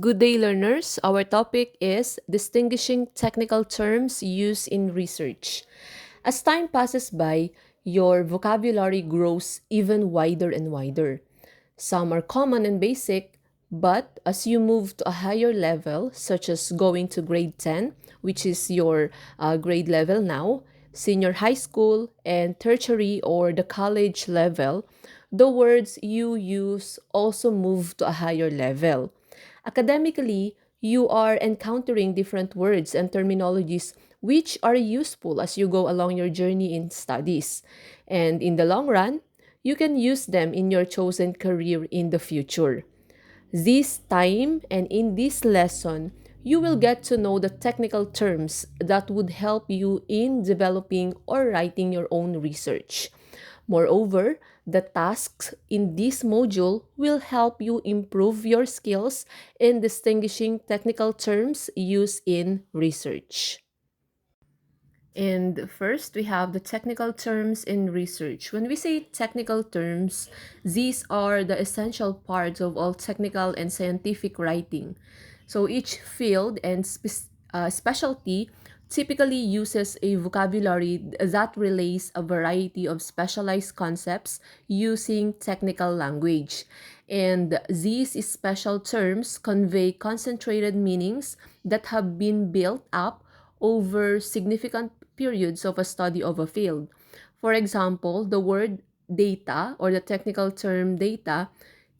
Good day, learners. Our topic is distinguishing technical terms used in research. As time passes by, your vocabulary grows even wider and wider. Some are common and basic, but as you move to a higher level, such as going to grade 10, which is your grade level now, senior high school, and tertiary or the college level, the words you use also move to a higher level. Academically, you are encountering different words and terminologies which are useful as you go along your journey in studies. And in the long run, you can use them in your chosen career in the future. This time and in this lesson, you will get to know the technical terms that would help you in developing or writing your own research. Moreover, the tasks in this module will help you improve your skills in distinguishing technical terms used in research. And first, we have the technical terms in research. When we say technical terms, these are the essential parts of all technical and scientific writing. So each field and specialty typically uses a vocabulary that relays a variety of specialized concepts using technical language. And these special terms convey concentrated meanings that have been built up over significant periods of a study of a field. For example, the word data or the technical term data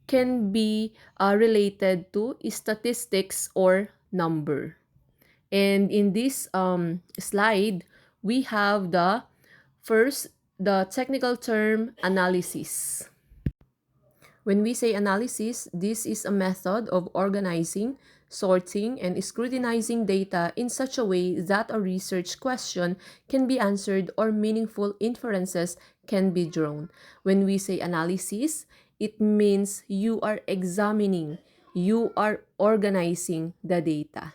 can be related to statistics or number. And in this slide, we have the technical term analysis. When we say analysis, this is a method of organizing, sorting, and scrutinizing data in such a way that a research question can be answered or meaningful inferences can be drawn. When we say analysis, it means you are examining, you are organizing the data.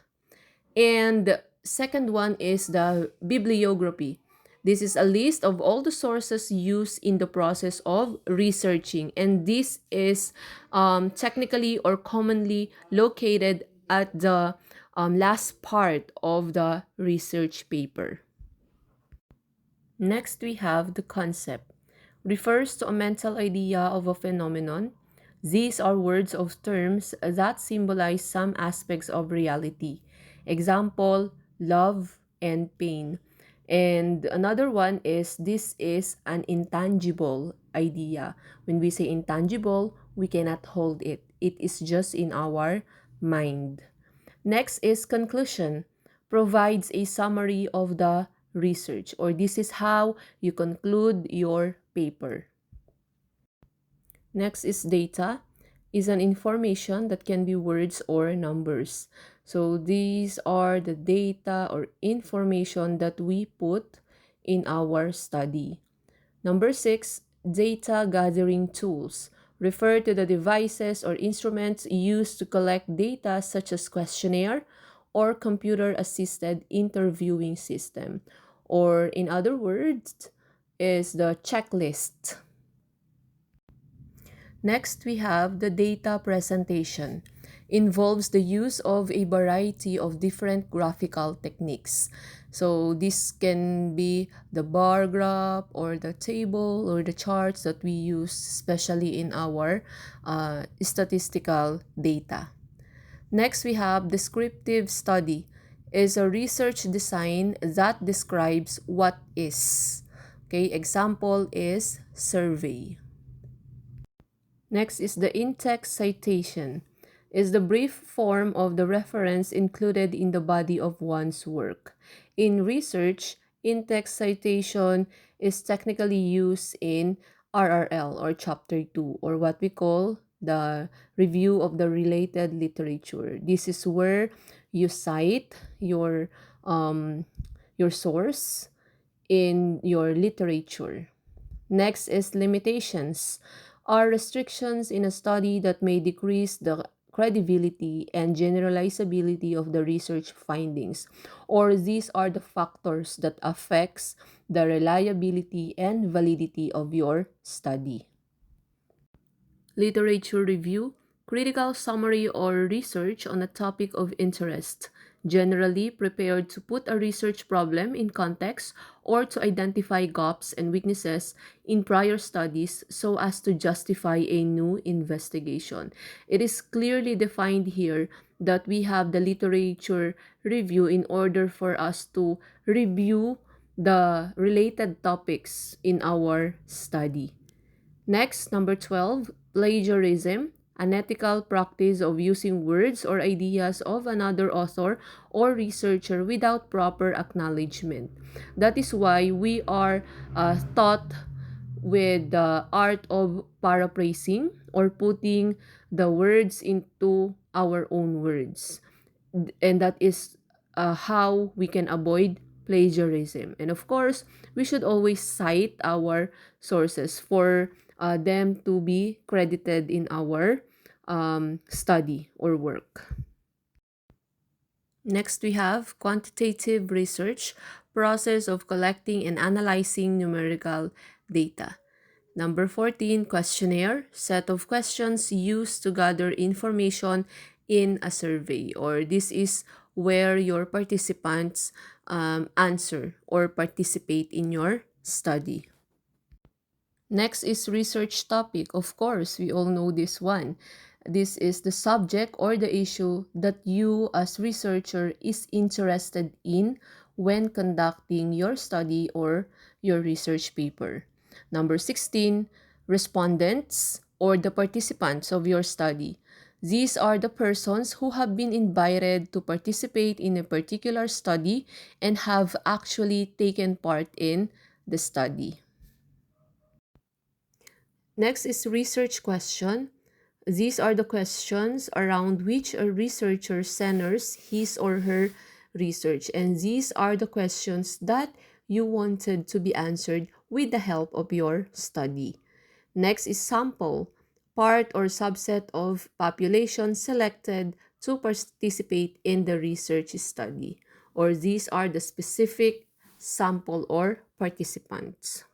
And the second one is the bibliography. This is a list of all the sources used in the process of researching, and this is technically or commonly located at the last part of the research paper. Next, we have the concept. Refers to a mental idea of a phenomenon. These are words of terms that symbolize some aspects of reality. Example, love and pain. And another one is this is an intangible idea. When we say intangible, we cannot hold it. It is just in our mind. Next is conclusion. Provides a summary of the research, or this is how you conclude your paper. Next is data. Is an information that can be words or numbers. So these are the data or information that we put in our study. Number 6, data gathering tools refer to the devices or instruments used to collect data such as questionnaire or computer-assisted interviewing system. Or in other words, is the checklist. Next, we have the data presentation. Involves the use of a variety of different graphical techniques. So this can be the bar graph or the table or the charts that we use especially in our statistical data. Next, we have descriptive study is a research design that describes what is. Okay, example is survey. Next is the in-text citation, is the brief form of the reference included in the body of one's work. In research, in-text citation is technically used in RRL or Chapter 2, or what we call the review of the related literature. This is where you cite your source in your literature. Next is limitations, are restrictions in a study that may decrease the credibility and generalizability of the research findings, or these are the factors that affects the reliability and validity of your study. Literature review critical summary or research on a topic of interest, generally prepared to put a research problem in context or to identify gaps and weaknesses in prior studies so as to justify a new investigation. It is clearly defined here that we have the literature review in order for us to review the related topics in our study. Next, number 12, plagiarism, an ethical practice of using words or ideas of another author or researcher without proper acknowledgement. That is why we are taught with the art of paraphrasing or putting the words into our own words. And that is how we can avoid plagiarism. And of course, we should always cite our sources for them to be credited in our study or work. Next, we have quantitative research, process of collecting and analyzing numerical data. Number 14, questionnaire, set of questions used to gather information in a survey, or this is where your participants answer or participate in your study. Next is research topic. Of course, we all know this one. This is the subject or the issue that you as researcher is interested in when conducting your study or your research paper. Number 16, respondents or the participants of your study. These are the persons who have been invited to participate in a particular study and have actually taken part in the study. Next is research question. These are the questions around which a researcher centers his or her research, and these are the questions that you wanted to be answered with the help of your study. Next is sample, part or subset of population selected to participate in the research study, or these are the specific sample or participants.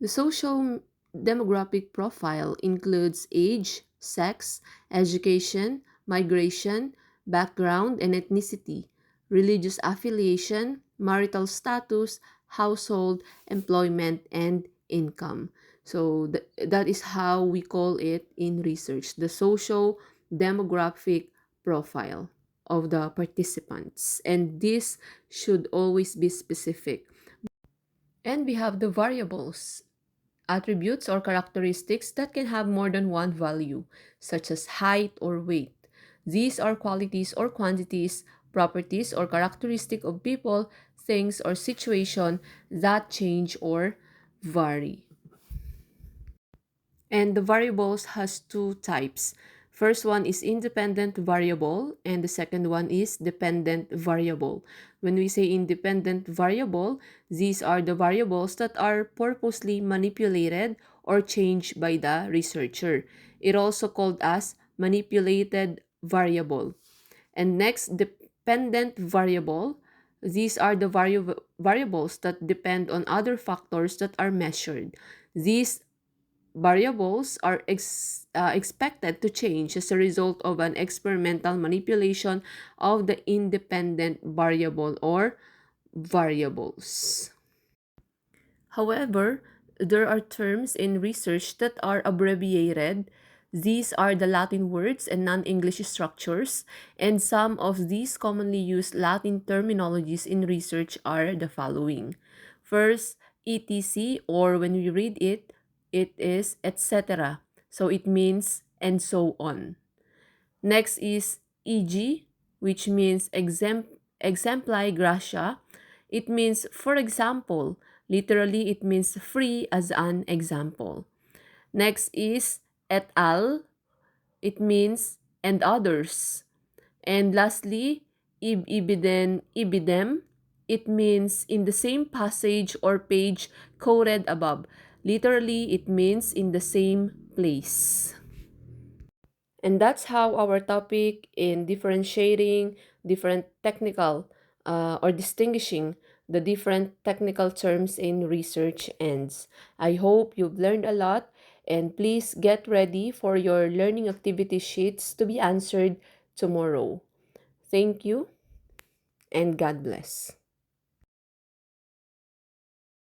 The social demographic profile includes age, sex, education, migration, background and ethnicity, religious affiliation, marital status, household, employment, and income. So that is how we call it in research, the social demographic profile of the participants. And this should always be specific. And we have the variables, attributes or characteristics that can have more than one value, such as height or weight. These are qualities or quantities, properties or characteristic of people, things, or situation that change or vary. And the variables has two types. First one is independent variable and the second one is dependent variable. When we say independent variable, these are the variables that are purposely manipulated or changed by the researcher. It also called as manipulated variable. And next, dependent variable. These are the variables that depend on other factors that are measured. These variables are expected to change as a result of an experimental manipulation of the independent variable or variables. However, there are terms in research that are abbreviated. These are the Latin words and non-English structures, and some of these commonly used Latin terminologies in research are the following. First, etc., or when we read it, it is etc. So it means and so on. Next is e.g., which means exempli gratia. It means for example. Literally, it means free as an example. Next is et al. It means and others. And lastly, ibidem. It means in the same passage or page quoted above. Literally, it means in the same place. And that's how our topic in differentiating different technical or distinguishing the different technical terms in research ends. I hope you've learned a lot And please get ready for your learning activity sheets to be answered tomorrow. Thank you and God bless.